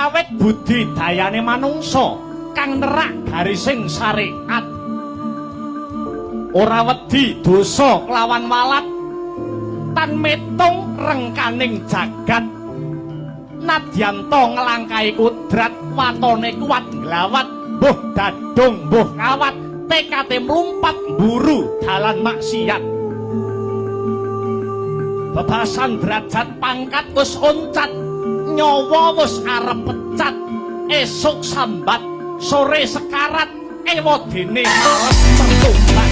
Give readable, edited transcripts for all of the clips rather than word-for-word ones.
awet budidayane manungsa kang nerak garising syariat ora wedi dosa kelawan walat tan metung rengkaning jagat nadyanto ngelangkai kudrat watone kuat nglawat mbuh dadung mbuh kawat tekate mlumpat mburu dalan maksiat bebasan derajat pangkat wis oncat nyawa wis arep pecat esuk sambat sore sekarat ewadene arep tertumbat.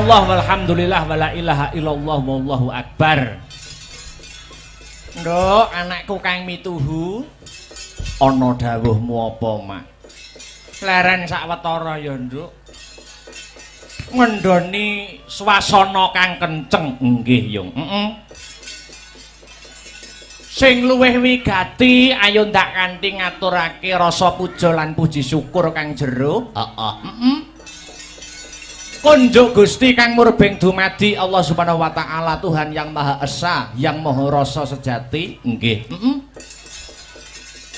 subhanallah walhamdulillah wala ilaha illallah wallahu akbar. Nduk, anakku kang mituhu. Ana dawuhmu apa, Mak? Leren sawetara ya, Nduk. Ngendhoni swasana kang kenceng nggih, Yung. Sing luwih wigati ayo ndak kanthi ngaturake rasa puja lan puji syukur kang jero. Kunjuk Gusti kang murbeng dumadi Allah Subhanahu wa taala Tuhan yang Maha Esa, yang Maha Rasa sejati. Nggih.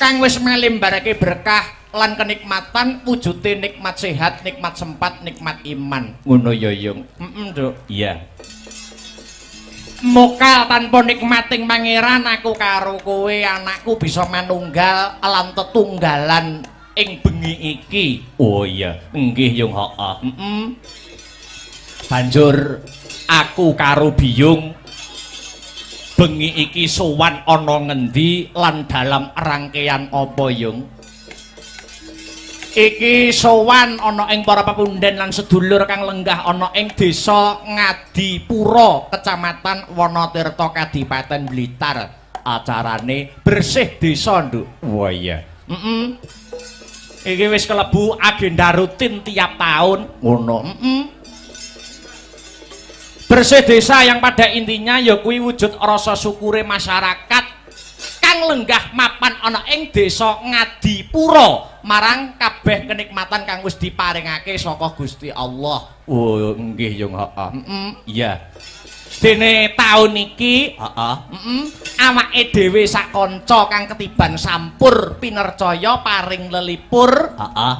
Kang wis melimbarake berkah lan kenikmatan wujude nikmat sehat, nikmat sempat, nikmat iman. Ngono ya, Yung. Nduk. Iya. Mokal tanpa nikmating pangeran aku karo kowe anakku bisa manunggal lan tetunggalan ing bengi iki. Oh iya, nggih Yung, heeh. Banjur aku karo Biyung bengi iki sowan ana ngendi lan dalam rangkaian apa, Yung? Iki sowan ana ing para pepunden lan sedulur kang lenggah ana ing desa Ngadipura, Kecamatan Wonotirta, Kadipaten Blitar. Acarane bersih desa, Nduk. Wah iya. Iki wis kelebu agenda rutin tiap tahun. Ngono. Bersih desa yang pada intinya ya kuwi wujud rasa syukure masyarakat kang lenggah mapan ana ing desa Ngadipura marang kabeh kenikmatan kang wis diparingake saka Gusti Allah. Oh nggih Yung, heeh. Iya. Dene taun iki, heeh. Awake dhewe sak kanca kang ketiban sampur pinercaya paring lelipur, heeh.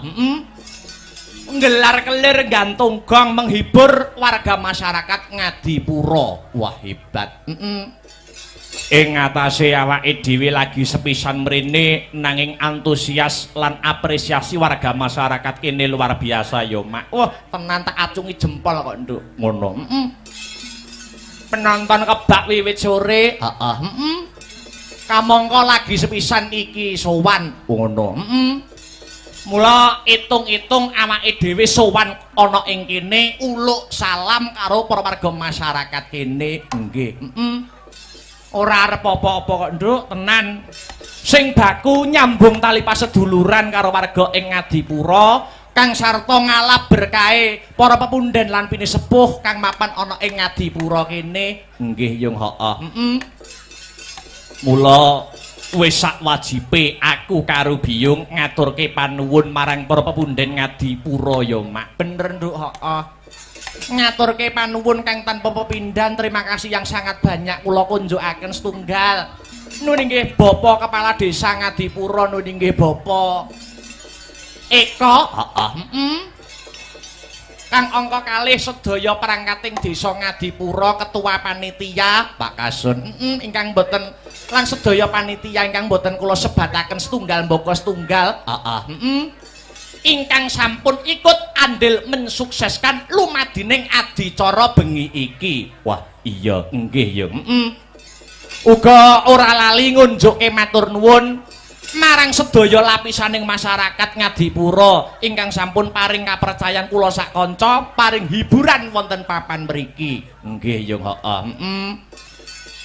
Nggelar kelir gantung gong menghibur warga masyarakat Ngadipura. Wah hebat. Ing ngatasé awake dhewe lagi sepisan mrene nanging antusias lan apresiasi warga masyarakat kene luar biasa ya, Mak. Wah, tenan tak acungi jempol kok, Nduk. Ngono. Penonton kebak wiwit sore, heeh. Kamangka lagi sepisan iki sowan. Ngono. Mula itung-itung awake dhewe sowan ana ing kene uluk salam karo para warga masyarakat kene. Nggih. Ora arep apa-apa kok, Nduk, tenan. Sing baku nyambung tali paseduluran karo warga ing Ngadipura kang sarta ngalap berkahe para pepunden lan pinisepuh kang mapan ana ing Ngadipura kene. Nggih, Yung, heeh. Mula wis sak wajibe aku karo Biyung ngaturke panuwun marang para pepunden Ngadipura ya, Mak. Bener, Nduk, heeh. Ngaturke panuwun kang tanpa pepindhan. Terima kasih yang sangat banyak kula kunjukaken setunggal. Nun inggih Bapak Kepala Desa Ngadipura, nun inggih Bapak Eko, heeh. Kang angka kalih sedaya perangkating Desa Ngadipura, Ketua Panitia Pak Kasun, ingkang boten lan sedaya panitia ingkang boten kula sebataken setunggal mbaka setunggal, heeh. Ingkang sampun ikut andil mensukseskan lumadining adicara bengi iki. Wah, iya nggih ya. Uga ora lali ngunjukke matur nuwun marang sedaya lapisaning masyarakat Ngadipura ingkang sampun paring kapercayan kula sak kanca paring hiburan wonten papan mriki. Nggih ya, heeh.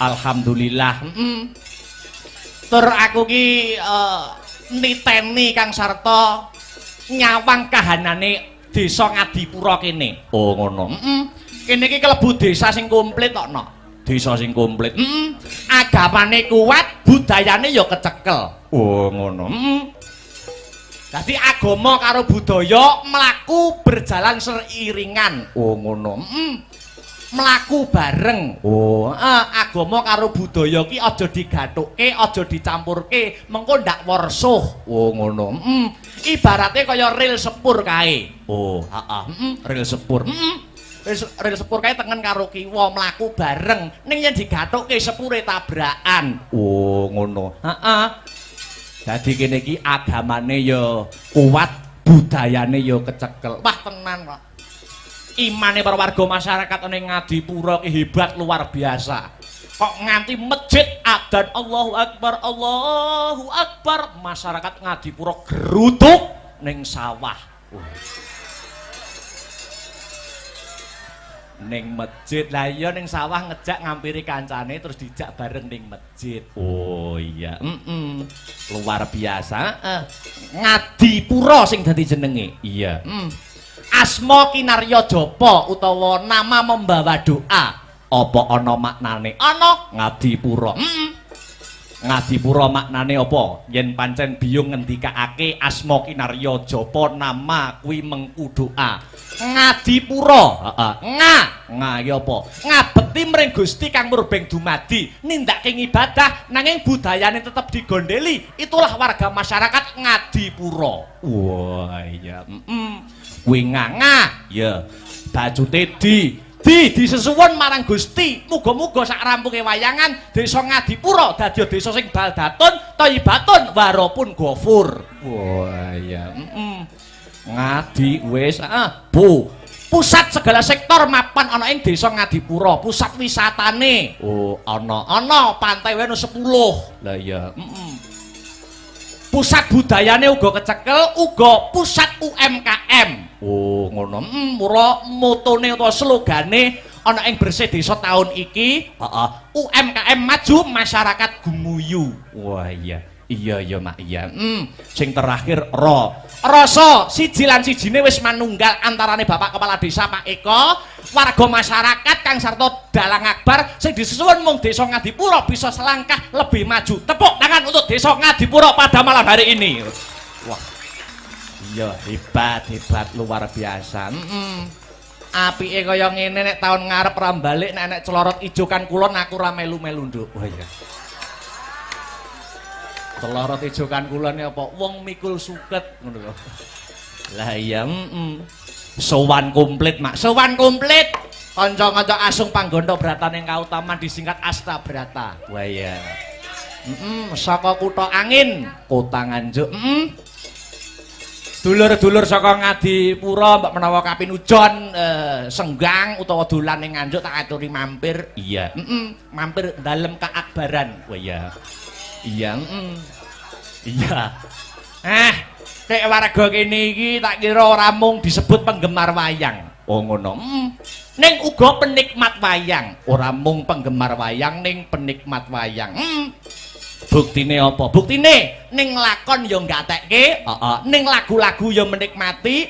Alhamdulillah. Tur aku ki niteni kang sarta nyawang kahanane desa Ngadipura kene. Oh ngono. Kene iki kelebu desa sing komplit kok, Nok. Desa sing komplit. Agamane kuat, budayane ya kecekel. Oh ngono. Dadi agama karo budaya mlaku berjalan seiringan. Oh ngono. Mlaku bareng. Oh, agama karo budaya ki aja digathuke, aja dicampurke, mengko ndak warsuh. Oh ngono. Ibarate kaya ril sepur kae. Oh, ril sepur. Ril sepur kae tengen karo kiwa mlaku bareng. Ning yen digathuke sepure tabrakan. Oh, ngono. Dadi kene iki agamane ya kuat, budayane ya kecekel. Wah, tenan kok. Imane para warga masyarakat ning Ngadipura ki hebat luar biasa. Kok nganti masjid adzan Allahu Akbar, masyarakat Ngadipura geruduk ning sawah. Ning masjid. Lah iya ning sawah ngejak ngampiri kancane terus dijak bareng ning masjid. Oh iya, luar biasa. Ngadipura sing dadi jenenge. Iya. Asma Kinarya Japa utawa nama membawa doa. Apa ana maknane? Ana Ngadipura. Ngadipura maknane apa? Yen pancen biyung ngendikake asma Kinarya Japa nama kuwi mengku doa. Ngadipura, nga iki apa? Ngabekti mring Gusti kang murbeng dumadi, nindakake ibadah nanging budayane tetep digondeli. Itulah warga masyarakat Ngadipura. Wah, iya. Kuwi nga, ya. Bajute disesuwun marang Gusti. Muga-muga sak rampunge wayangan desa Ngadipura dadi desa sing baldatun, thayyibatun, warapun ghafur. Wah, iya. Ngadi wis Bu. Pusat segala sektor mapan ana ing desa Ngadipura, pusat wisatane. Oh, ana pantai wae 10. Lah iya, Pusat budayane uga kecekel, uga pusat UMKM. Oh, ngono. Mula motone utawa slogane ana ing Bersih Desa tahun iki, UMKM maju, masyarakat gumuyu. Wah, iya. Iya Mak, iya. Sing terakhir rasa siji lan sijine wis manunggal antarane Bapak Kepala Desa Pak Eko, warga masyarakat Kang Sarto Dalang Akbar sing disuwun mung Desa Ngadipura bisa selangkah lebih maju. Tepuk tangan untuk Desa Ngadipura pada malam hari ini. Wah. Iya, hebat luar biasa. Apike kaya ngene nek taun ngarep ra balik nek celorot ijo kan kulon aku ra melu-melu nduk. Wah iya. Celorot ijo kan kulon apa? Wong mikul suket ngono lho. Lah iya, sowan komplit, Mak. Sowan komplit. Kanca-kanca asung panggontho bratan ing kautaman disingkat Astabrata. Wah iya. Saka kutha angin, kota Nganjuk. Dulur-dulur saka Ngadipura mbak menawa kapinujon senggang utawa dolan ning Nganjuk tak aturi mampir. Iya, mampir dalem keakbaran. Wah iya. Iya, iya. Nek warga kene iki tak kira ora mung disebut penggemar wayang. Oh ngono. Ning uga penikmat wayang. Ora mung penggemar wayang ning penikmat wayang. Buktine apa? Buktine ning lakon ya nggatekke, ning lagu-lagu ya menikmati,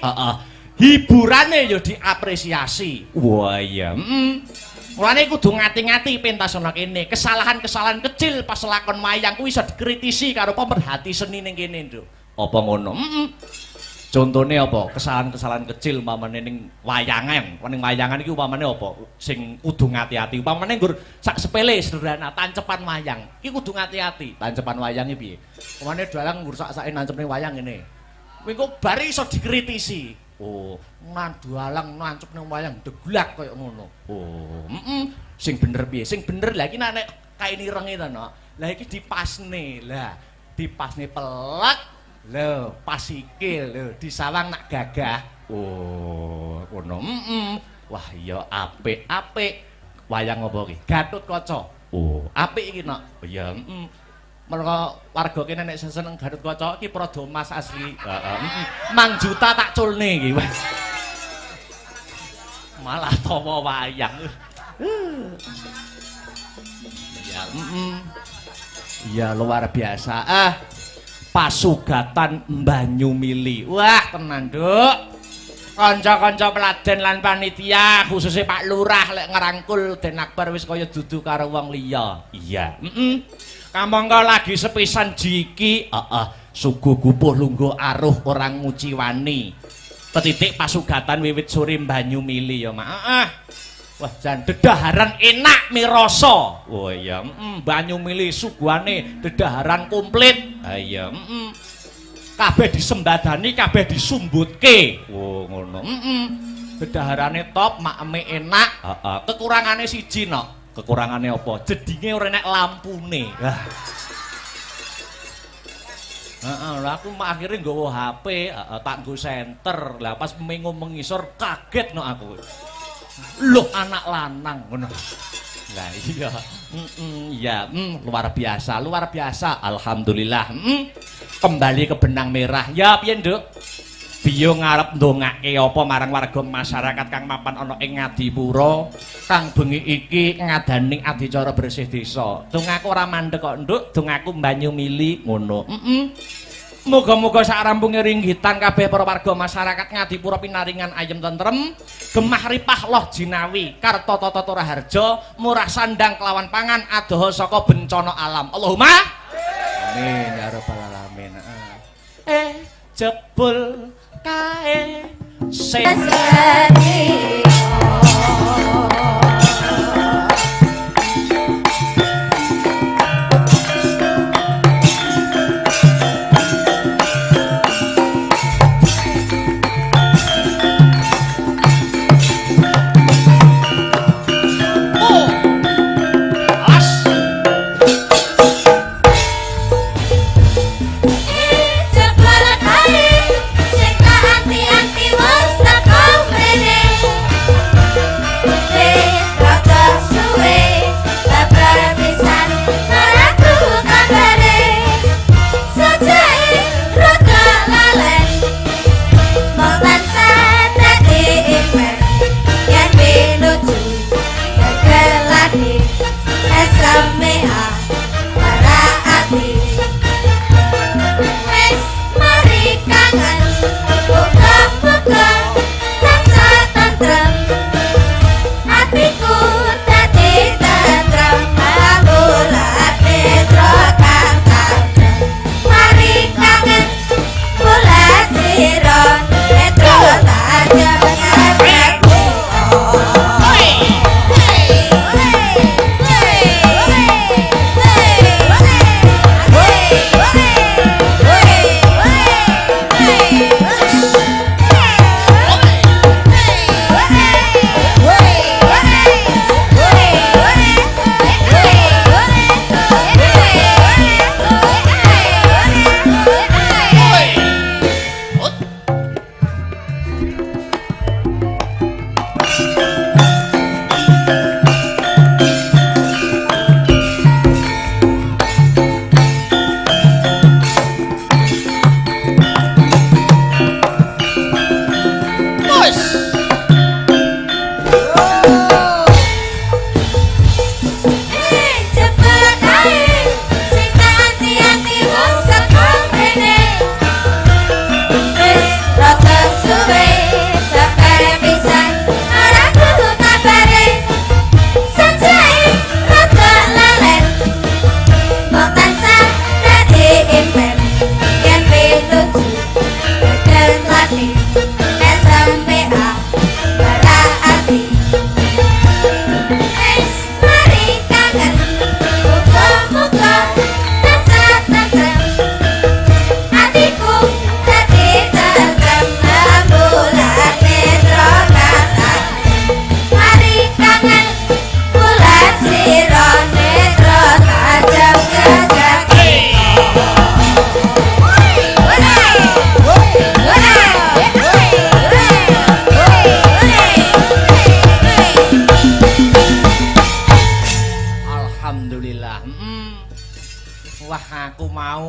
hiburane ya diapresiasi. Wah iya. Mulane kudu ngati-ngati pentas ana kene. Kesalahan-kesalahan kecil pas lakon wayang kuwi iso dikritisi karo pemerhati seni ning kene, Nduk. Apa ngono? Contone apa? Kesalahan-kesalahan kecil umpamane ning wayangan. Ning wayangan iki umpamane apa? Sing kudu ngati-ati. Umpamane nggur sak sepele sederhana tancepan wayang. Iki kudu ngati-ati. Tancepan wayange piye? Umpamane dalang nggur sak-sake nancepne wayang ngene. Kuwi kok bar iso dikritisi. Oh, nandualang nancep nang wayang deglak kaya ngono. Oh, sing bener piye? Sing bener lha iki nek kain irenge to, Nok. Lah iki dipasne. Lah, dipasne pelek. Lho, pas sikil lho, disawang nak gagah. Oh, ngono. Wah, iya apik-apik. Wayang apa iki? Gatotkaca. Oh, apik iki, Nok. Iya, mereka warga kene nek seneng Gatotkaca iki prada emas asli. Mang juta tak culne iki. Malah tawa wayang. Ya, ya luar biasa. Pasugatan Banyumili. Wah, tenan, Nduk. Kanca-kanca peladen lan panitia, khususnya Pak Lurah lek ngerangkul Den Akbar wis kaya dudu karo wong liya. Iya. Kamangka lagi sepisan jiki, sugu gupuh lungguh aruh orang nguci wani. Petitik pasugatan wiwit sore Banyumili ya, Mak. Wah, jan dedaharan enak mirasa. Oh iya, Banyumili suguhane dedaharan komplit. Ha iya, kabeh disembadani, kabeh disumbutke. Oh ngono. Dedaharane top, makeme enak. Kekurangane siji, Nok. Kekurangane apa? Jedinge ora enek lampune. Lah aku akhire nggawa HP, tak nggo senter. Lah pas mengo mengisor kaget no aku. Loh anak lanang ngono. Lah iya. Iya, luar biasa, luar biasa. Alhamdulillah. Kembali ke benang merah. Ya piye, Nduk? Biyo ngarep ndongake apa marang warga masyarakat kang mapan ana ing Ngadipura kang bengi iki ngadani adicara bersih desa. Dongaku ora mandhek kok, Nduk, dongaku banyu mili ngono. Muga-muga sakrampunge ringgitan kabeh para warga masyarakat Ngadipura pinaringan ayem tentrem, gemah ripah loh jinawi, karta tata raharja, murah sandang kelawan pangan adoh saka bencana alam. Allahumma amin ya rabbal alamin. Jebul kae sing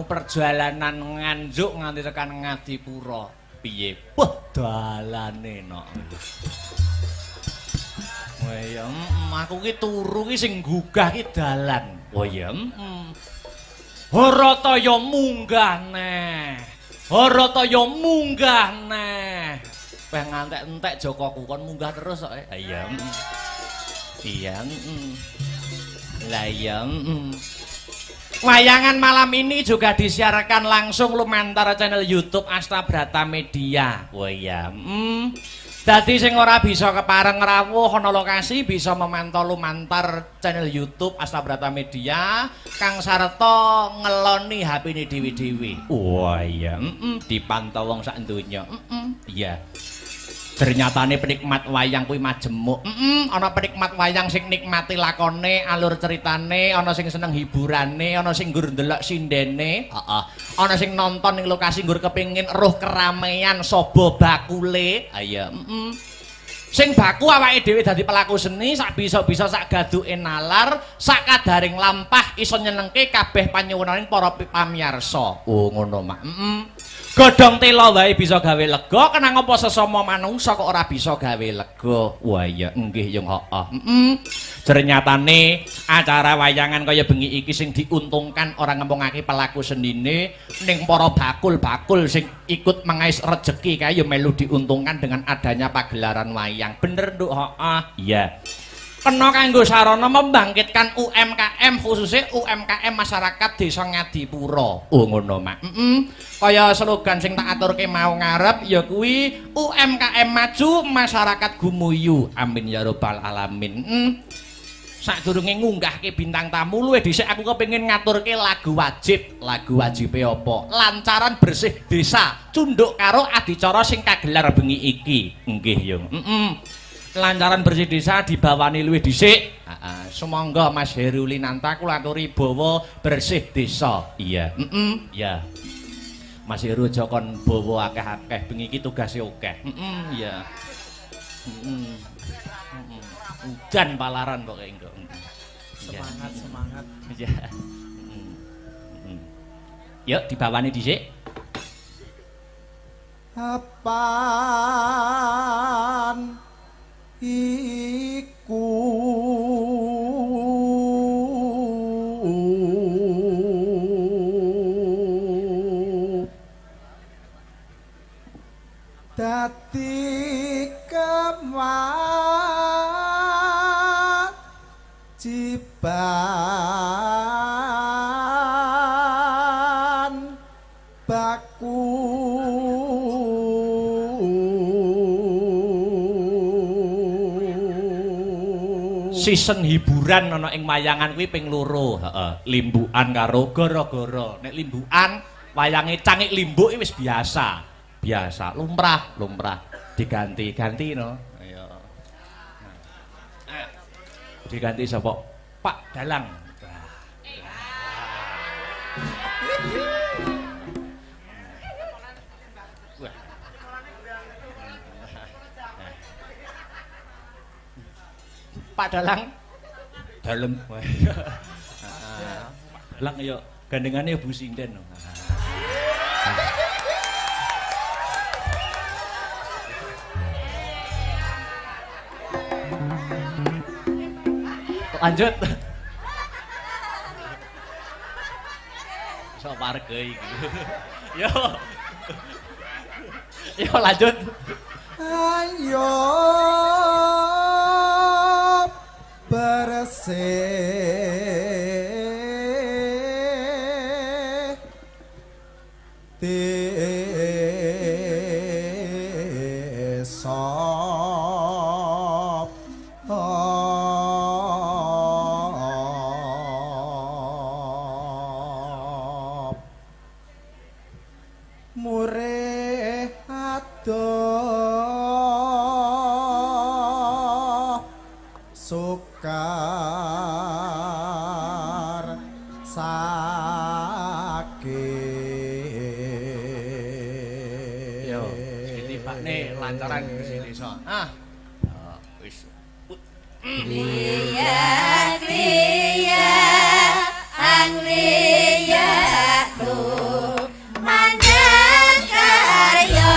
perjalanan nganjuk nganti tekan Ngadipura. Piye? Wah, dalane nok. Wah ya, aku ki turu ki sing gugah ki dalan. Oh ya. Harataya munggah neh. Harataya munggah neh. Weh ngantek-entek Jokoku kon munggah terus kok. Iya. Iya. Lah iya. Wayangan malam ini juga disiarkan langsung lumantar channel YouTube Astabrata Media. Wah iya. Dadi sing ora bisa kepareng rawuh ana lokasi bisa memantau lumantar channel YouTube Astabrata Media kang sarta ngeloni HP-ne dhewe-dhewe. Wah iya. Dipantau wong sak donya. Iya. Ternyatane penikmat wayang kuwi majemuk. Ana penikmat wayang sing nikmati lakone, alur ceritane, ana sing seneng hiburane, ana sing nggur ndelok sindene, heeh. Ana sing nonton ning lokasi nggur kepengin roh keramaian sobo bakule. Ayo, Sing baku awake dhewe dadi pelaku seni, sak bisa-bisa sak gaduke nalar, sak kadaring lampah iso nyenengke kabeh panyuwunaning para pamirsa. Oh, ngono mak. Godhong tela wae bisa gawe lega, kenang apa sesama manungsa kok ora bisa gawe lega. Wah iya nggih yung heeh. Ternyatane acara wayangan kaya bengi iki sing diuntungkan ora ngempungake pelaku sendine ning para bakul-bakul sing ikut mengais rejeki kae ya melu diuntungkan dengan adanya pagelaran wayang. Bener Nduk, heeh. Iya. Kena kanggo sarana membangkitkan UMKM khususnya UMKM masyarakat Desa Ngadipura. Oh ngono Mak. Kaya slogan sing tak aturke mau ngarep ya kuwi UMKM maju masyarakat gumuyu. Amin ya rabbal alamin. Sadurunge ngunggahke bintang tamu luwih dhisik aku kepengin ngaturke lagu wajib. Lagu wajibe apa? Lancaran bersih desa cunduk karo adicara sing kagelar bengi iki. Nggih yo. Lancaran bersih desa dibawani luwih dhisik. Sumangga Mas Herulinanta kula aturi bawa bersih desa. Iya. Ya. Mas Heru aja kon bawa akeh-akeh bengi iki tugase akeh. Iya. Udan palaran pokoke engko. Semangat. Ya. Yuk dibawani dhisik. Apaan iku dadi kewajiban baku season hiburan ana ing wayangan kuwi ping 2, heeh. Limbukan karo gara-gara. Nek limbukan wayange cangik limbuk wis biasa. Biasa, lumrah diganti-ganti no. Ayo. Diganti sapa? Pak Dalang. Pak Dalang dalem. Dalang yo gandengane Bu Sinden. Lanjut. So warga iki. Yo. Yo lanjut. Ayo bersih desa murih adoh sukar sakit. Yo, ditibakne lancaran bersih desa. Wis. Kriya kriya angriya tu manjang karya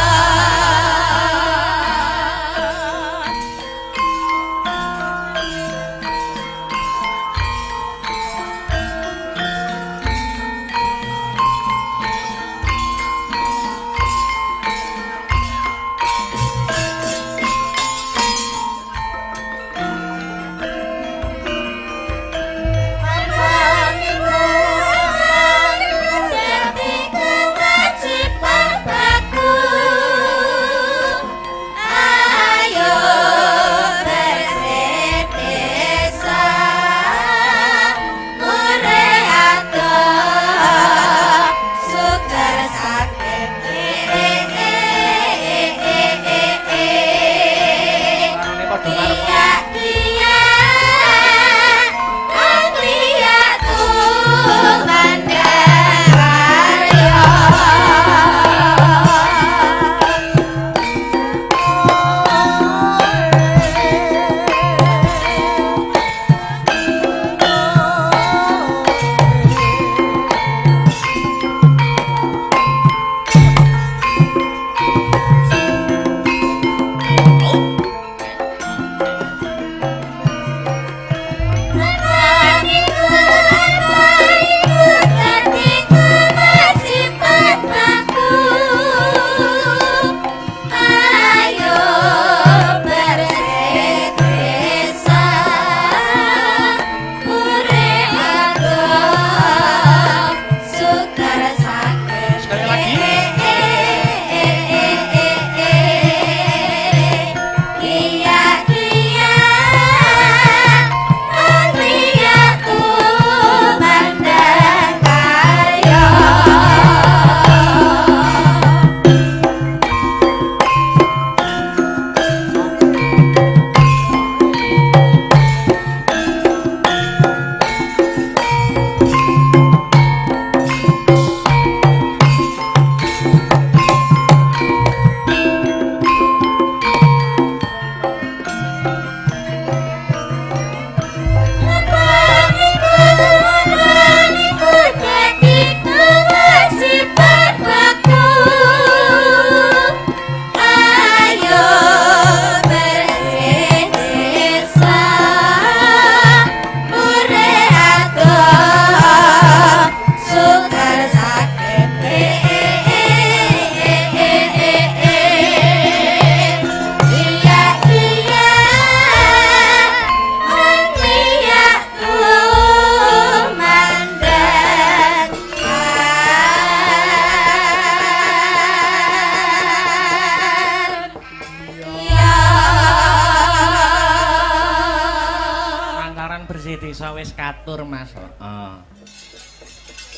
Sih desa wis katur, Mas. Heeh.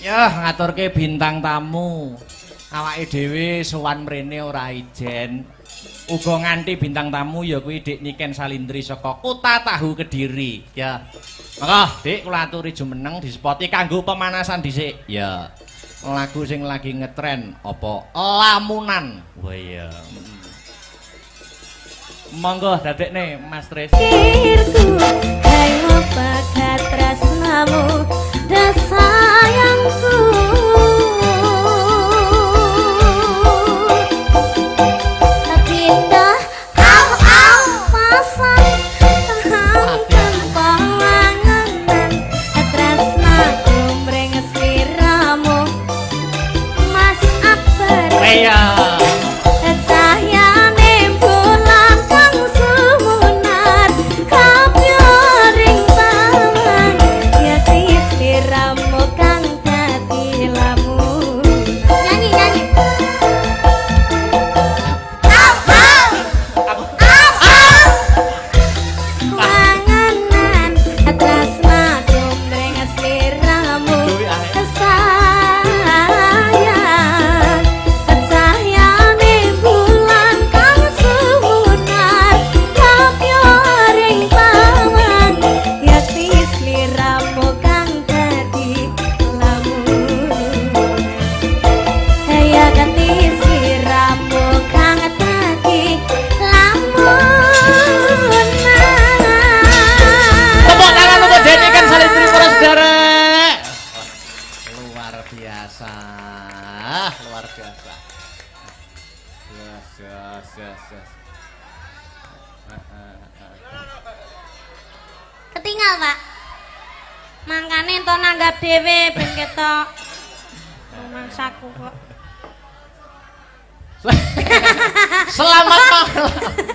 Yah, ngaturke bintang tamu. Awake dhewe sowan mrene ora ijen. Uga nganti bintang tamu ya kuwi Dik Niken Salindri saka Kota Tahu Kediri. Ya. Maka, Dik kula aturi jumeneng disepoti kanggo pemanasan dhisik. Ya. Lagu sing lagi ngetren apa? Lamunan. Wah iya. Monggo dadekne Mas Tris. Pikirku hai bakat tresnamu dan sayangku tapi indah au pasang tanpa langanan tresnaku mring sliramu Mas Akbar. Iya. Ketinggal, Pak. Mangkane ento nanggap dhewe ben ketok. Mangsaku kok. Selamat malam.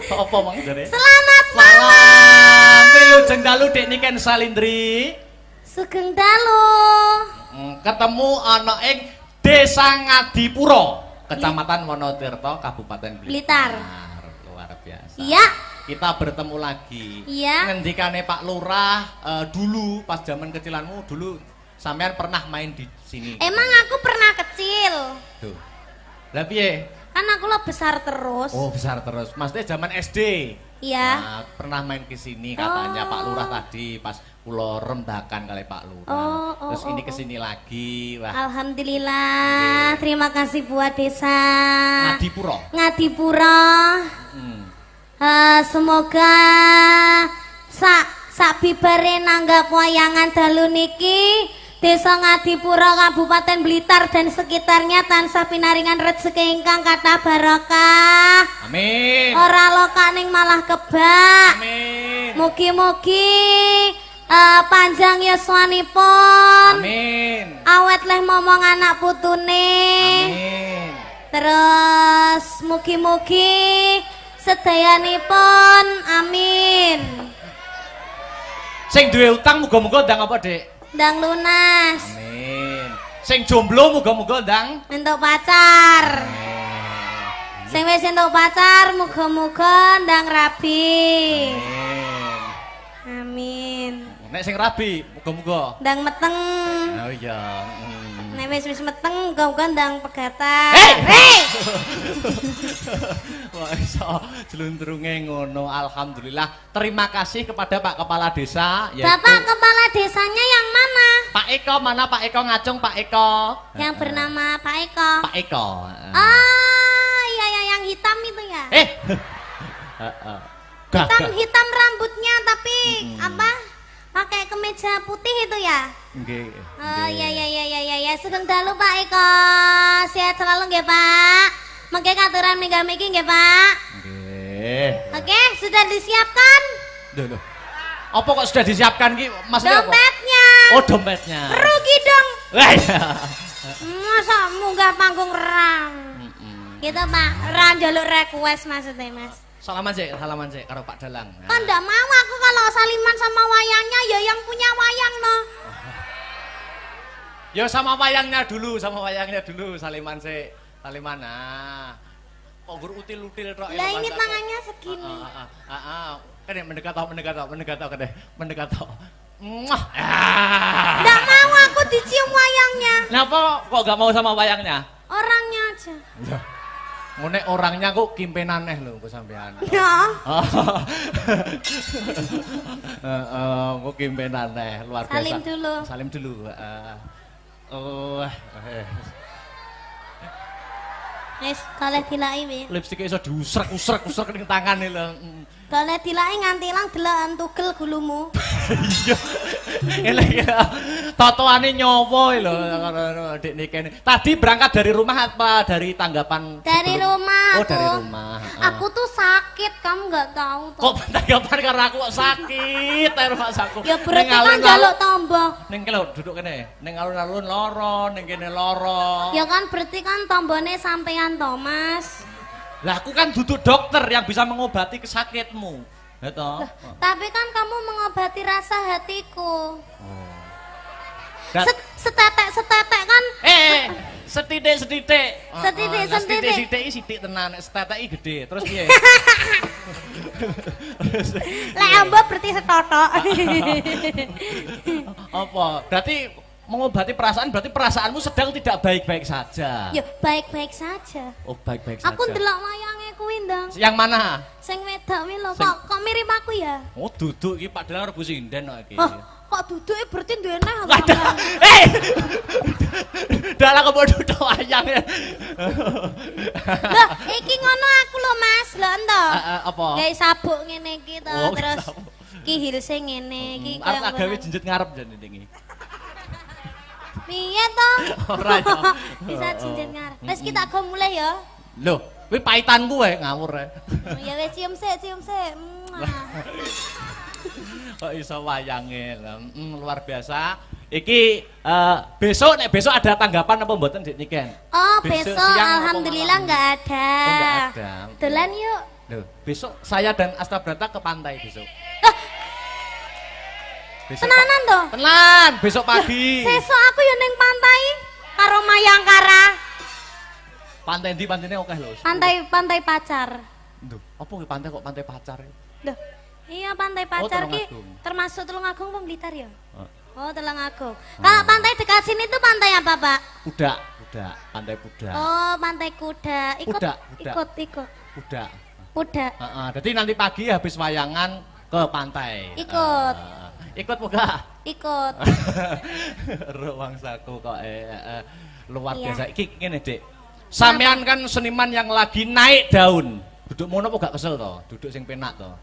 Apa mang jare? Selamat malam. Wilujeng dalu Dik Niken Salindri. Sugeng dalu. Ketemu ana ing Desa Ngadipura, Kecamatan Wonotirta, Kabupaten Blitar. Luar biasa. Iya. Kita bertemu lagi. Iya. Ngendikane Pak Lurah dulu pas zaman kecilanmu dulu sampean pernah main di sini. Emang aku pernah kecil. Tuh. Lah piye? Kan aku lo besar terus. Oh, besar terus. Maksudnya zaman SD. Iya. Nah, pernah main ke sini katanya Pak Lurah tadi pas kula rembakan kali Pak Lurah. Terus ini ke sini lagi. Wah. Alhamdulillah. Terima kasih buat desa Ngadipura. Ngadipura. Semoga sak bibare nanggap wayangan dalu niki Desa Ngadipura Kabupaten Blitar dan sekitarnya tansah pinaringan rezeki ingkang kathah barokah. Amin. Ora lokaning malah kebak. Amin. Mugi-mugi panjang yuswanipun. Amin. Awet leh momong anak putune. Amin. Terus mugi-mugi sedayanipun amin. Sing duwe utang muga-muga ndang apa, Dik? Ndang lunas. Amin. Sing jomblo muga-muga ndang Entuk pacar. Sing wis entuk pacar muga-muga ndang rabi. Amin. Nek sing rabi muga-muga Ndang meteng. oh iya. Nek wis meteng muga-muga ndang pegatan. Hei! Wah, iso jelundrunge ngono. Alhamdulillah. Terima kasih kepada Pak Kepala Desa yaitu Bapak Kepala Desanya yang mana? Pak Eko. Mana Pak Eko ngacung Pak Eko? Yang bernama Pak Eko. Pak Eko. Ah, iya ya yang hitam itu ya. Hitam rambutnya tapi apa? Pakai kemeja putih itu ya? Nggih. Oh ya. Sugeng dalu Pak Eko. Sehat selalu nggih, Pak. Mengke katuran mingga-minggi nggih, Pak. Nggih. Oke, sudah disiapkan? Loh. Apa kok sudah disiapkan ki? Maksudnya apa? Dompetnya. Oh, dompetnya. Rugi dong. Wah, iya. Masa munggah panggung rang. Gitu, Pak. Rang jaluk request maksudnya, Mas. Salaman sih karo Pak Dalang. Kan ndak mau aku kalau saliman sama wayangnya ya yang punya wayang no. Ya sama wayangnya dulu saliman sih. Saliman nah. Kok gur util-util tok. Lah ini tangannya segini. Kan mendekat tok. Mwah. Nggak mau aku dicium wayangnya. Kenapa kok gak mau sama wayangnya? Orangnya aja. Ya. Ngene orangnya kok kimpenaneh lho kok sampean. Ya. Kok kimpenaneh luar biasa. Salim dulu. Salim dulu. Oh. Wis, kalih dilaki wi. Lipstik iso diusrek-usrek ning tangan lho. Kalih dilaki nganti ilang delokan tugel gulumu. Iya. Ngene ya. Totoane nyowo lho Dik Niken. Tadi berangkat dari rumah apa dari tanggapan? Dari rumah. Oh, dari rumah. Aku tuh sakit, kamu nggak tahu toh. Kok tanggapan karena aku kok sakit ae rumah saku. Ya berarti kan jaluk tombol. Ning kene lho duduk kene. Ning alun-alun loro, ning kene loro. Ya kan berarti kan tombone sampean toh, Mas. Lah aku kan duduk dokter yang bisa mengobati kesakitmu. Ya toh. Tapi kan kamu mengobati rasa hatiku. Dan- Setetek kan setitik. Setitik. Setitik sithik tenan, setitik gede. Terus piye? Lek ambo berarti setotok. Apa? Berarti mengobati perasaan berarti perasaanmu sedang tidak baik-baik saja. Ya baik-baik saja. Oh, baik-baik saja. Aku ndelok wayange kuwi ndang. Yang mana? Sing wedok wi lho, Sing- kok mirip aku ya? Oh, duduk iki padahal rebu sinden kok iki. Oh, kok duduke berarti duwe nah. Wadah. Dalah kok duduk wayangnya. Lah, iki ngono aku lho, Mas. Lho ento. Apa? Gawe sabuk ngene iki to, Oh, terus sabuk. iki hilse ngene iki Arep tak gawe ngono. jenjet ngarep jan iki. Piye to? Ora ya. Bisa cincin ngarep. Wis kita go mulai ya. Loh, kuwi paitanku wae ngawur ae. Ya wis cium sik, cium sik. Kok iso wayange lho. Luar biasa. Iki besok nek besok ada tanggapan apa mboten Dik Niken? Oh, Besok besok siang apa alhamdulillah malam? nggak ada. Oh, nggak ada. Dolan yuk. Loh, besok saya dan Astabrata ke pantai besok. Besok Tenanan to? Tenan, besok pagi. Sesuk aku yo ning pantai karo Mayangkara. Pantai ndi pantene akeh lho. Pantai pacar. Duh, apa ki pantai kok pantai pacar? Loh, iya pantai pacar ki Tulungagung. termasuk Tulungagung apa Blitar ya? Oh. Oh, Tulungagung. Kalau pantai dekat sini tuh pantai apa, Pak? Pudak, pantai Pudak. Oh, pantai kuda. Ikut, Kuda. ikut. Pudak. Kuda. Heeh, jadi nanti pagi habis wayangan ke pantai. Ikut. Ikut muga. Ikut. Ruang saku kok luar Iya. biasa. Iki ngene, Dik. Sampean kan seniman yang lagi naik daun. Duduk mono apa gak kesel to? Duduk sing penak to.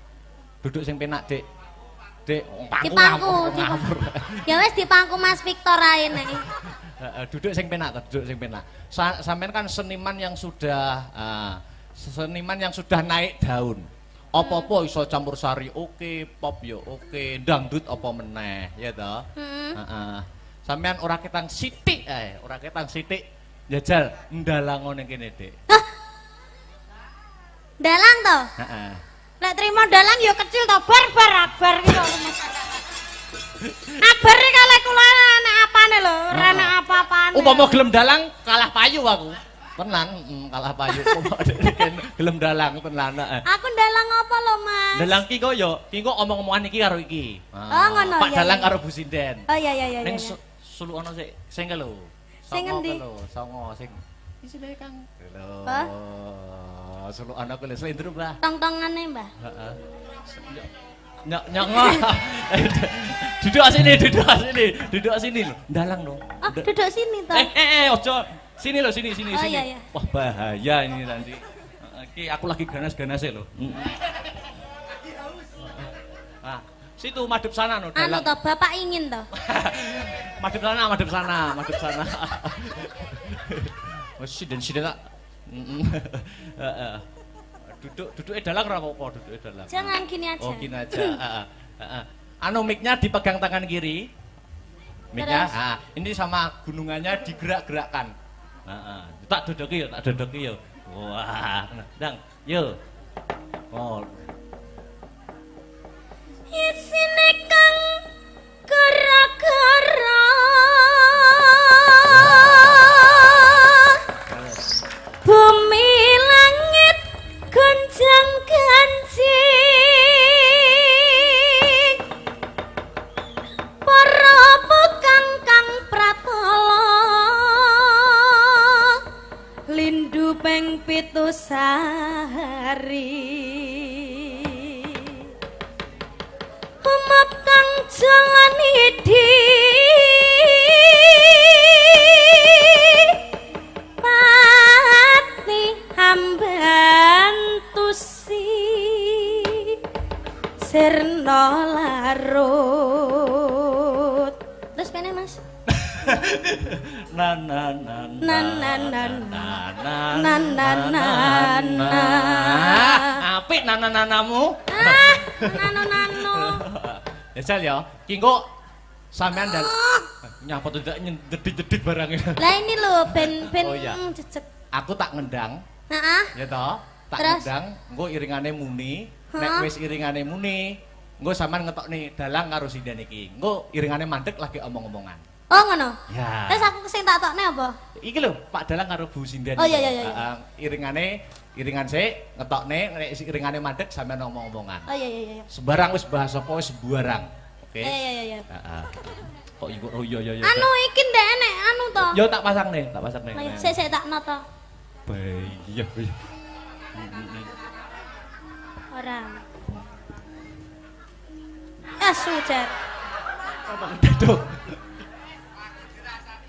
Duduk sing penak, Dik. Dik, Dipangku. ngawur. Ya wes dipangku Mas Victor ae nek. Duduk sing penak to, duduk sing penak. Sampean kan seniman yang sudah naik daun. Apa-apa iso campur sari oke, pop yo oke, dangdut apa meneh, ya toh? Heeh. Sampean ora ketang sithik ae, ora ketang sithik njajal ndalang ning kene, Dik. Dalang to? Heeh. Lek trimo dalang ya kecil to, bar akbar iki kok. Akbar iki kalih kula anak apane lho, ora anak apa-apane. Upama gelem dalang kalah payu aku. Tenan, kalah payu. Gelem dalang tenan. Aku dalang apa lho, Mas? Dalang ki kok omong-omongan iki karo iki. Oh, ngono, Pak iya, Dalang iya. karo Bu Sinden. Oh iya. Ning suluk ana sik sing ke lho. Sing ngendi? Songo sing isine Kang. Lho. Hah? Suluk ana ku lho slendro, Mbah. Tong-tongane, Mbah. Heeh. Nyok. Duduk sini lho. Dalang lho. Oh, duduk sini to. Ojo. Sini lho, sini. Oh, iya. Wah, bahaya ini nanti. Iki aku lagi ganas-ganase lho. Ah, situ madep sana no, Anu dalang. to, Bapak ingin to. Madep sana. Oh, siden tak. Heeh. Duduke dalang ora apa-apa, duduke dalang. Jangan gini aja. Oh, gini aja. Heeh. Anu mic-nya dipegang tangan kiri. Mic-nya, Terus? ini sama gunungannya digerak-gerakkan. Tak dodoki yo. Wah, dang, yo. Oh. Isine kang gara-gara bumi langit gonjang ganjing rindu ping 7 sehari umat kang jalani di pati hambantusi sirna larut terus pene mas na na na na na na na na apik nana-nanamu nano ya Jal ya ki engko sampean dan nyapa tuh nyedit-nyedit barangnya lah ini lho ben Oh, iya. cecek aku tak ngendang heeh ya toh tak Terus? ngendang engko iringane muni Hah? nek wis iringane muni engko sampean ngetokne dalang karo sinden iki engko iringane mandek lagi omong-omongan oh ngono ya terus aku sing tak tokne apa iki lho Pak Dalang karo Bu Sinden Oh, iya, iya, iya. iringan sik ngetokne nek iringane mandek sampean omong-omongan oh iya iya iya sembarang wis bahasa apa wis sembarang oke iya iya iya heeh kok iku oh iya iya iya anu iki ndek enek anu to yo tak pasang nih sik tak noto iya iya ora sujar daduk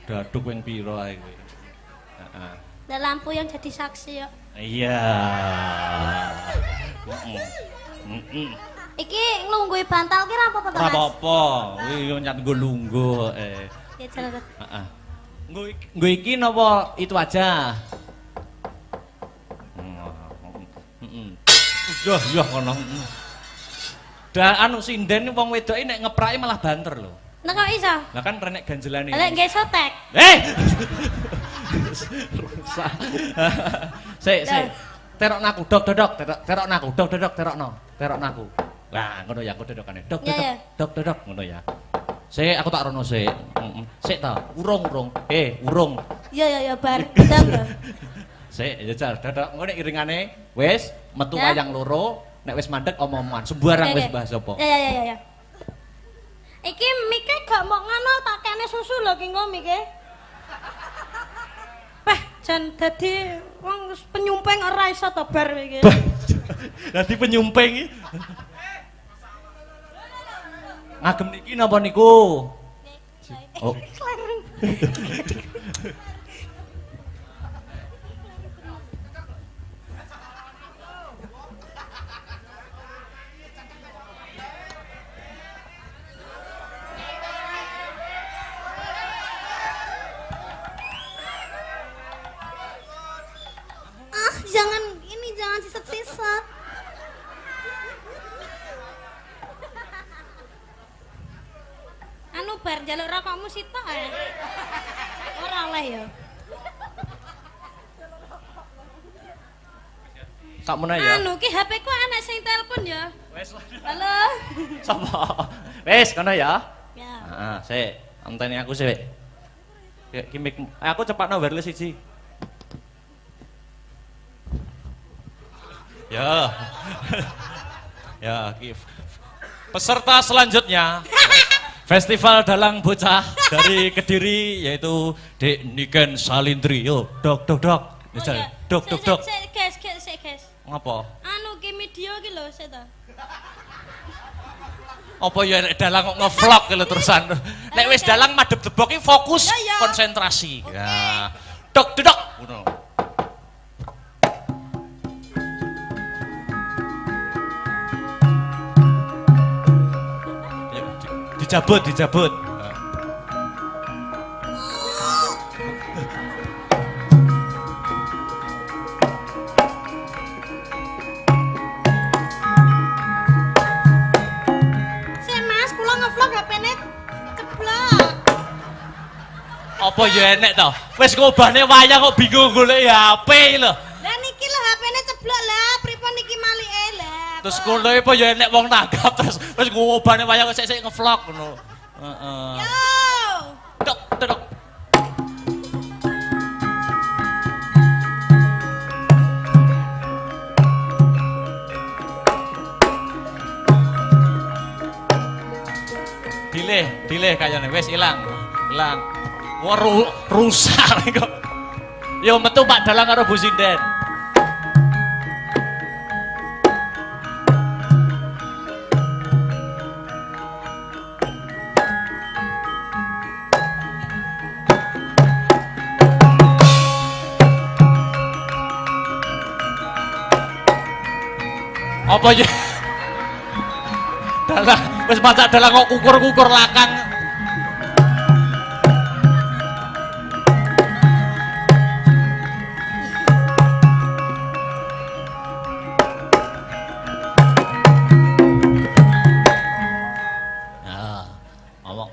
daduk wing pira ae kowe heeh ada lampu yang jadi saksi ya iya iki nglungguhi bantal ki ra apa-apa to ora Mas apa-apa kuwi nyat nggo lungguh ya jalan heeh nggo iki napa itu aja ya ngono dah anu sinden wong wedoke nek ngeprake malah banter lho nek kok iso lah kan renek ganjelane lek nggih sotek rusak sik terokno aku dok terokno aku dok terokno aku wah ngono ya aku dodokane dok ngono ya sik aku tak rono sik sik ta urung urung iya bar ndang sik ya jar dodok engko nek iringane wis metu wayang loro nek wis mandek omong-omongan sembarang wis bahas apa ya iki mike gak mau ngono tak kene susu lho ki engko mike jan dadi wong penyumpeng ora iso to bar iki dadi penyumpeng iki ngagem niki napa niku oh jangan sisat-sisat. Anu bar njaluk rokokmu sitok ae. Ora oleh ya. Sakmene ya. Anu ki HP ku anak sing telepon ya. Wes. Halo. Sapa? Wes kono ya. Ya. Heeh, sik. Anteni aku sik. Ki mic aku cepatno wireless siji. Ya. Ya, peserta selanjutnya Festival Dalang Bocah dari Kediri yaitu Dek Niken Salindri. Yo, dok. Misal, dok. Guys. Ngapa? Anu ki media ki lho, sik ta. Apa ya nek dalang kok nge-vlog ki lho terusan. Nek wis dalang madhep debok ki fokus konsentrasi. Ya. Dok. Ngono. Dijabut. Mas, kula nge-vlog HP-ne ceblok. Apa ya enek to? Wis ngobahne wayang kok bingung golek HP lho. Lah niki lho HP-ne ceblok lah, pripun niki malike lah. Terus kono apa ya enek wong tanggap terus wis ngobahne wayang kok sik nge-vlog ngono. Heeh. Yo. Dok. Dileh kayane wis ilang. Wah rusak kok. Yo metu Pak Dalang karo Bu Sinden. Apa ya? Dalang, wis macak dalang kok kukur-kukur lakang. Nah,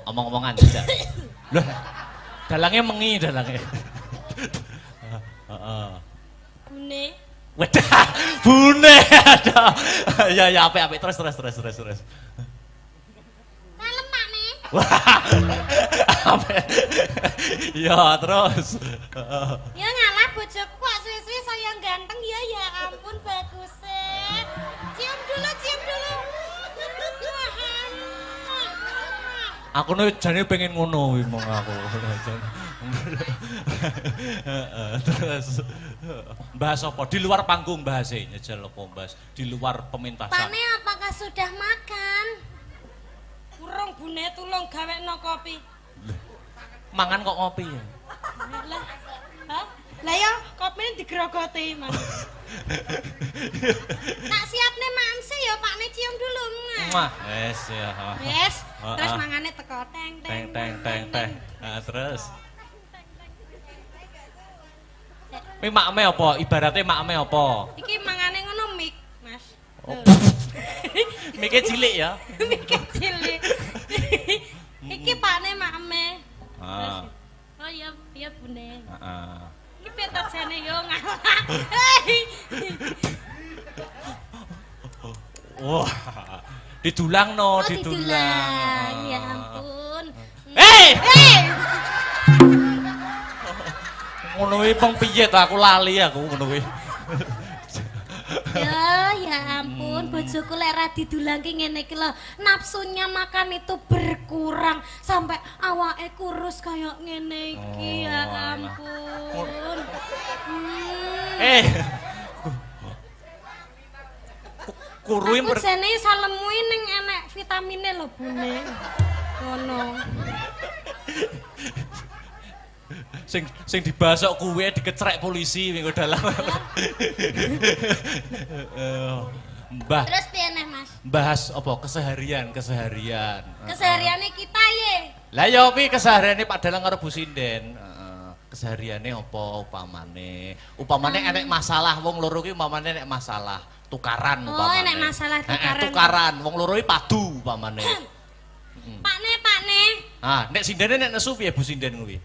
omong-omongan tidak. Loh, dalangnya mengi dalangnya. Bune. Wedah, bune ada. Ya apik terus. Kalem Pakne. Wah. Apik. Ya terus. Ya ngalah bojoku kok suwi-suwi saya ganteng ya ampun bagus cium dulu. Aku nih jane pengen ngono wih mong aku. Terus bahas apa? Di luar panggung bahasnya nyejel apa bahas? Di luar pementasan. Pakne apakah sudah makan? Urung bune tulung gawekno kopi. Mangan kok ngopi ya? Lah. Hah? Lah ya kopine digrogoti, Mas. Tak siapne mamse ya Pakne cium dulu. Wah, wes ya. Wes, terus mangane teko teng. Nah, terus. Kuwi makme apa? Ibaratnya makme apa? Iki mangane ngono mik, Mas. Oh. Mike cilik ya. Mik cilik. Iki Pakne makme. Ah. Oh iya bune. Heeh. Iki petot jane yo ngalah. Wah, didulang no, Oh, didulang. Ya ampun. Hei! Ngono kuwi peng piye to aku lali aku ngono kuwi. Ya ampun, bojoku lek ra didulangke ngene iki lho, nafsunya makan itu berkurang sampai awake kurus kayak ngene iki. Ya ampun. Kurui Aku jane salemu ning enek vitamine lho, Bune. Ngono. sing dibasok kuwe dikecrek polisi minggu dalam. Mbah. Terus piye neh, Mas? Bahas apa keseharian. Kesehariane kita ye. Lah ya kuwi kesehariane Pak Dalang karo Bu Sinden. Kesehariane apa upamane? Upamane enek masalah wong loro ki upamane enek masalah tukaran upamane. Oh, enek masalah tukaran. Tukaran wong loro ki padu upamane. Pakne. Ah, nek Sindene nek nesu piye Bu Sinden kuwi?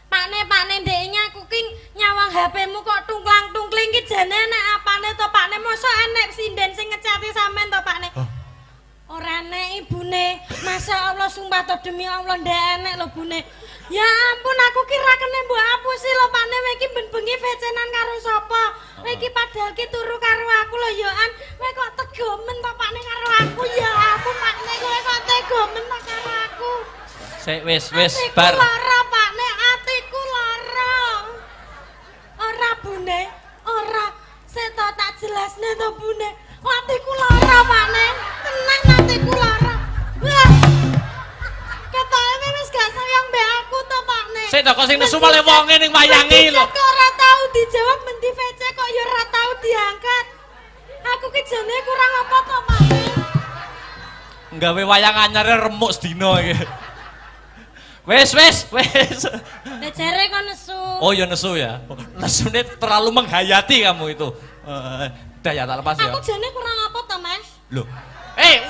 Pakne ndeknya aku ki nyawang HP-mu kok tungklang-tungkling ki jane nek apane to Pakne mosok enek sinden sing ngecati sampean to Pakne. Ora enek ibune. Masya Allah sumpah to demi Allah ndek enek lho Bune. Ya ampun aku ki ra kene mbok apusi lho Pakne kowe iki ben bengi vecenan karo sapa? Kowe iki padahal ki turu karo aku lho ya an. Kowe kok tegomen to Pakne karo aku ya ampun Pakne kowe kok tegomen to karo aku. Sik wis Atiku bar. lara Pakne atiku lara. Ora Bune, ora. Sik to tak jelasne to Bune. Atiku lara Pakne. Tenang atiku lara. Wah. Ketoke wis gak sayang mbek aku to Pakne. Sik to kok sing nesu malah wonge ning wayange lho. Kok ora tau dijawab menti VC kok ya ora tau diangkat. Aku ki jane kurang apa to Pakne? Nggawe wayang anyare remuk sedina iki. Wes. Lah jare kok nesu. Oh ya nesu ya. Nesune terlalu menghayati kamu itu. Udah ya tak lepas ya. Aku jane kurang apa to Mas? Loh.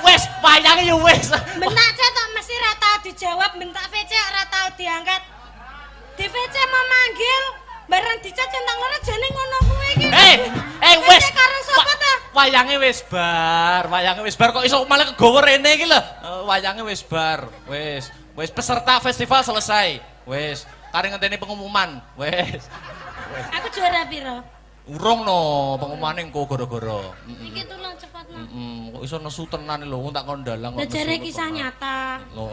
Wes, wayange ya wes. Bentak cetok mesti ra tau dijawab, bentak VC ora tau diangkat. Di VC mau manggil, bareng dicat centang loro jane ngono kuwi iki. Wes. Karo sapa ta? Wayange wis bar kok iso malah kegowo rene iki lho. Wayange wis bar. Wes peserta festival selesai. Wes, kare ngenteni pengumuman. Wes. Aku juara piro? Urung no, pengumumane engko gara-gara. Iki tulung cepet no. Kok iso nesu tenan lho, tak kon dalang kok. Lah jare kisah nyata. Loh.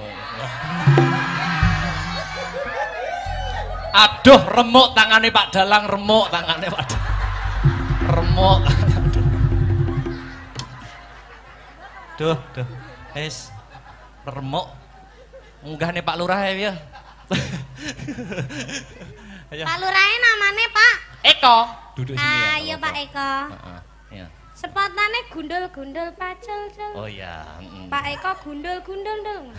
Aduh, remuk tangane Pak Dalang, remuk tangane Pak Dalang. Remuk. Duh. Wis remuk. Munggah nih Pak Lurah ya. Ayo. Pak Lurahe namane Pak Eko. Duduk sini ya. Ayo Pak Eko. Iya. Sepotane gundul-gundul pacul. Oh iya. Pak Eko gundul-gundul dong.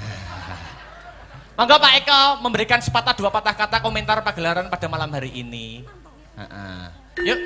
Monggo Pak Eko memberikan sepatah dua patah kata komentar pagelaran pada malam hari ini. Yuk.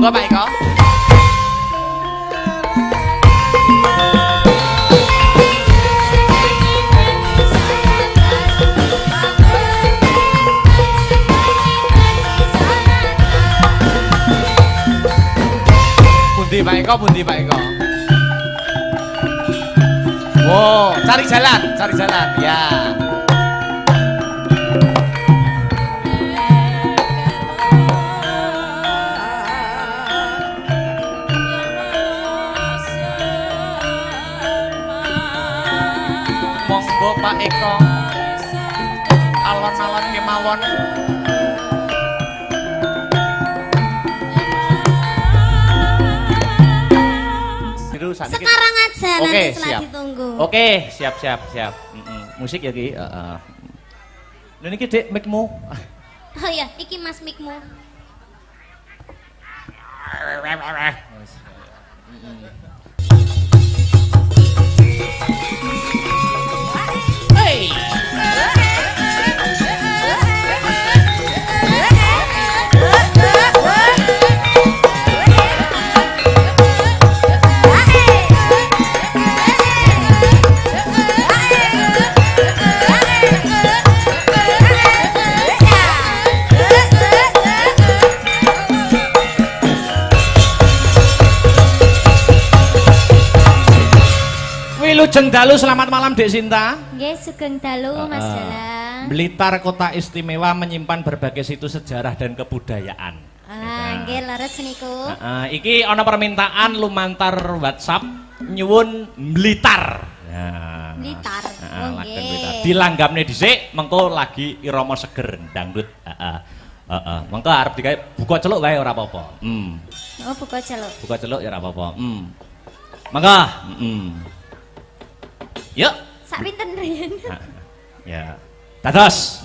Monggo Pak Eko. Bundi Pak Eko. Wow, cari jalan ya. Monggo Pak Eko. Alon-alon kemawon. Sekarang aja nanti setelah ditunggu. Oke, siap. Musik ya Ki. Lha niki Dik mic-mu. Oh ya, iki Mas mic-mu. Hey. Wilujeng dalu, selamat malam Dek Sinta. Nggih, sugeng dalu Mas Dalang. Blitar kota istimewa menyimpan berbagai situs sejarah dan kebudayaan. Nggih, leres niku. Iki ana permintaan lumantar WhatsApp nyuwun Blitar. Blitar. Nggih. Dilanggamne dhisik, mengko lagi irama seger dangdut. Mengko arep digawe buka celuk wae ora apa-apa. Oh, buka celuk. Buka celuk ya ora apa-apa. Mangga. Yuk. Sak pinten riyen? Ya. Dados.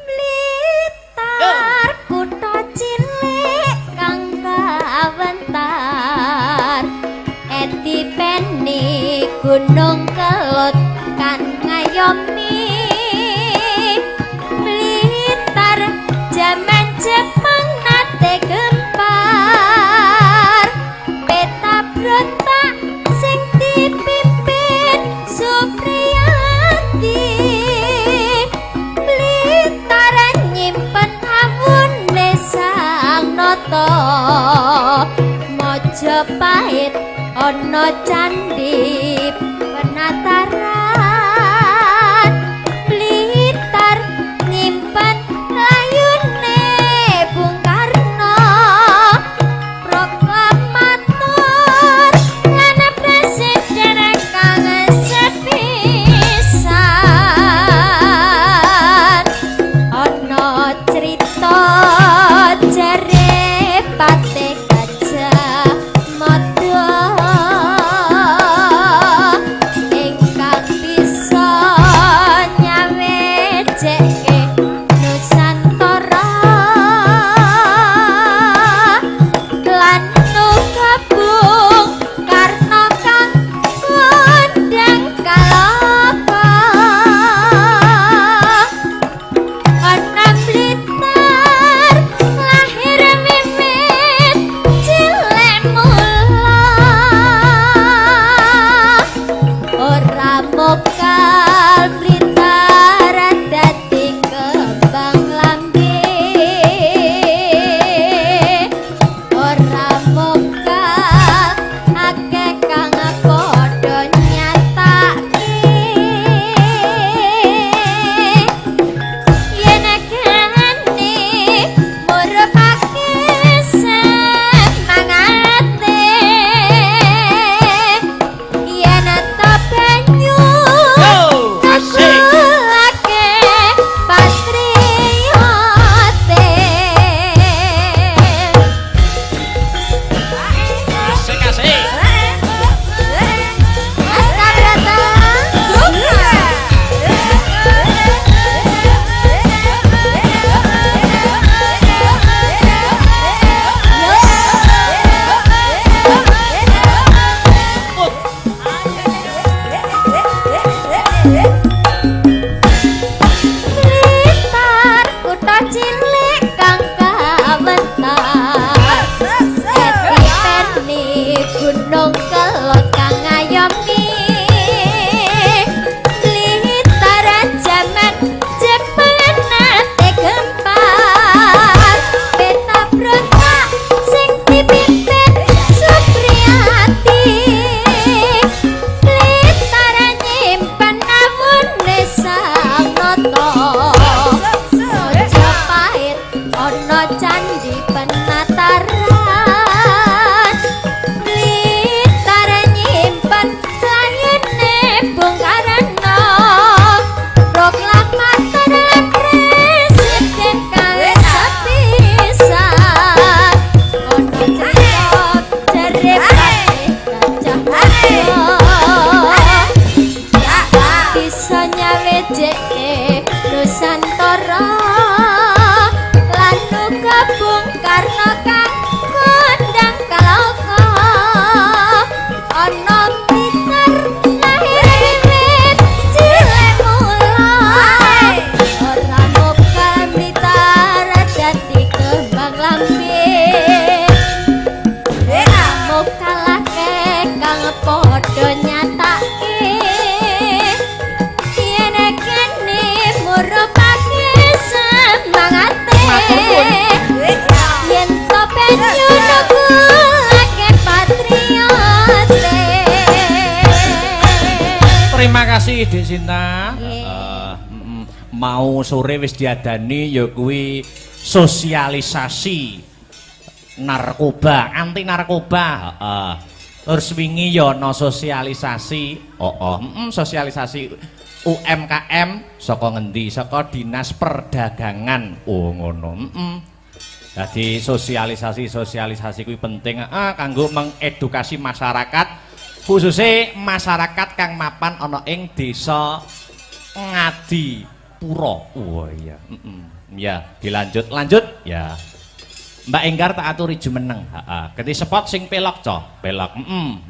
Blitar kutha cilik kang kawentar. Etipeni gunung kelut kan ngayomi. Blitar jaman Jepang nate gempar. Peta brontak sing dipimpin Supriyati. Blitar nyimpen awune Sang Nata. Majapahit ana candhi penataran. Blitar nyimpen layune Bung Karno. Proklamator lan presiden kang sepisan. Ana crita jare Patih Gajah Mada ingkang ana kang kondang kaloko ana pinter lahir wiwit cilik mulai ora mokal mitara dadi kembang lambing mokalake kang padha nyatake yen kene murupake semangate yen to penyu nugulake patriote. Terima kasih Dik Sinta. Nggih. Mau sore wis diadani ya kuwi sosialisasi narkoba, anti narkoba. Terus wingi ya ana sosialisasi, sosialisasi UMKM saka ngendi? Saka Dinas Perdagangan. Oh ngono. Jadi sosialisasi kuwi penting kanggo mengedukasi masyarakat, khususnya masyarakat kang mapan ana ing desa Ngadipuro. Oh iya. Ya, lanjut ya. Mbak Enggar tak aturi jumeneng. Ganti spot sing pelok, pelok.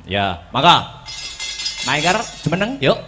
Ya, maka Mbak Enggar jumeneng, yuk.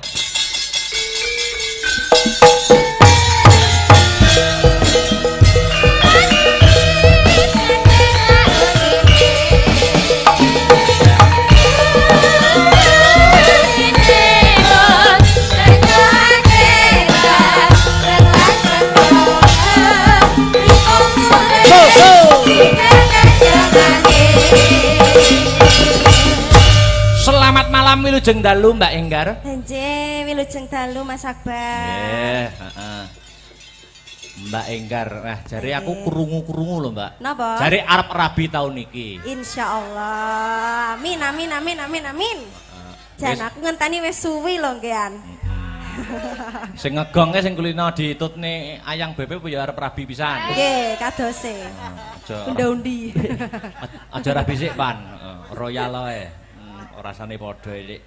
Selamat malam wilujeng dalu Mbak Enggar. Nggih, wilujeng dalu Mas Akbar. Nggih, Mbak Enggar, jare aku krungu-krungu lho, Mbak. Napa? Jare arep rabi taun iki. Insyaallah. Amin. Jan aku ngenteni wis suwi lho ngean. Sing ngegongke sing kulino ditutne ayang bebek ya arep rabi pisan. Nggih, kadose. Aja. Unda-undi. Aja rabi sik, Pan. Royal ae. Rasane padha iki.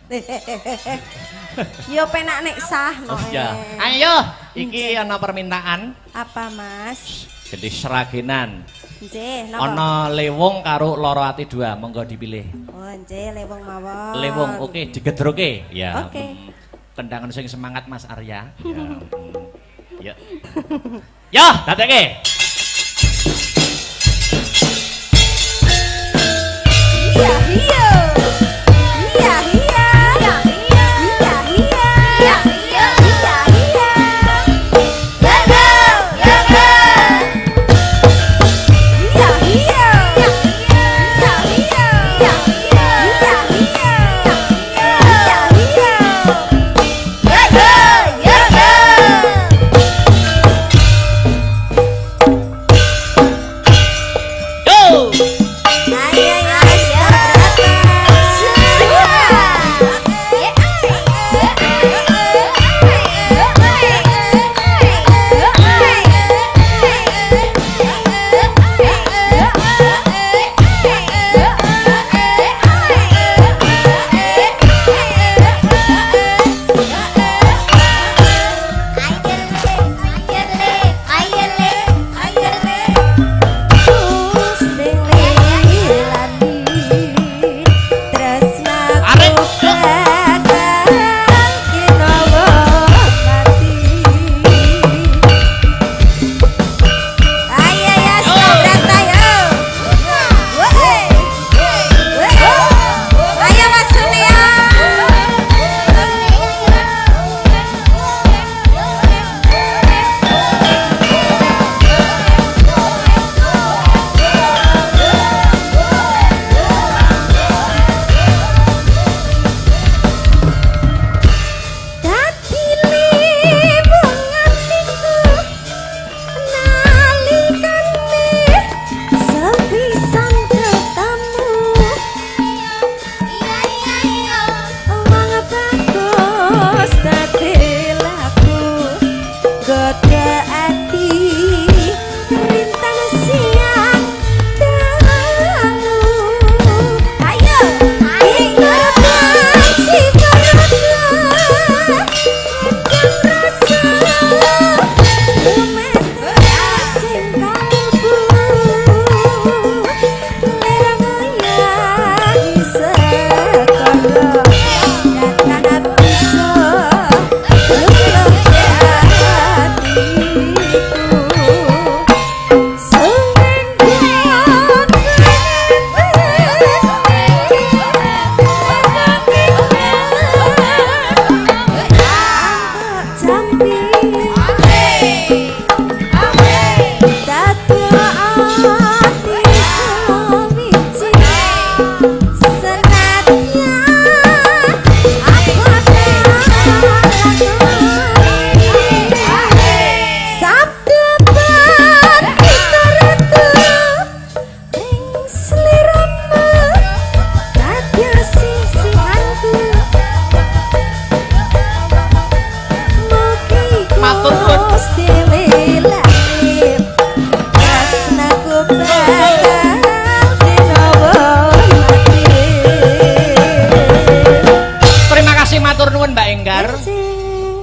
Yo penak nek sah no. Ya. Ayo, iki ana permintaan. Apa, Mas? Gede seragenan. Nggih, napa? Ana lewung karo loro ati dua, monggo dipilih. Oh, nggih, lewung mawon. Lewung, oke, digedroke. Ya. Oke. Tendangan sing semangat Mas Arya. Ya. Ya, dadekke. Iya, iya. Iya, iya. Iya, iya. Iya, iya. Iya, iya. Iya, iya. Gagal, gagal. Iya, iya. Iya, iya. Iya, iya. Iya, iya. Iya, iya. Iya, iya. Gagal, gagal. Go! Ayo, ayo, berapa?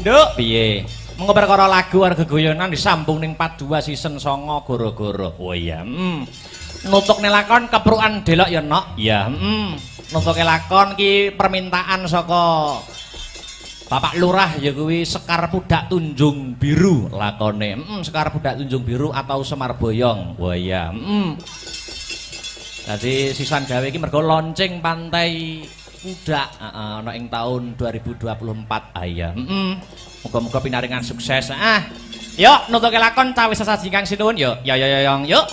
Nduk, piye? Mengko perkara lagu warga goyonan disambung ning 42 season 9 goro-goro. Oh iya, nutukne lakon keprukan delok ya, Nok. Ya, nutuke lakon ki permintaan saka Bapak Lurah ya kuwi Sekar Pudak Tunjung Biru lakone. Sekar Pudak Tunjung Biru atau Semar Boyong. Wah iya. Dadi sisan gawe iki mergo launching Pantai Pudak ana ing taun 2024. Ah iya. Muga-muga pinaringan sukses. Yuk nutuke lakon cawis sesaji Kang Sinuwun yuk. Yuk.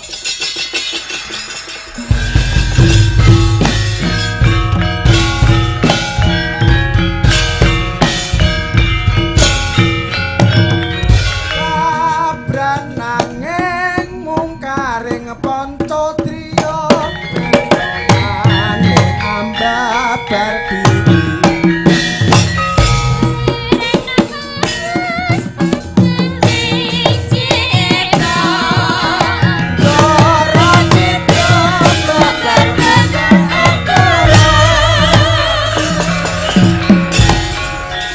Nanging mungkaring Pancatriya ane ambabar diri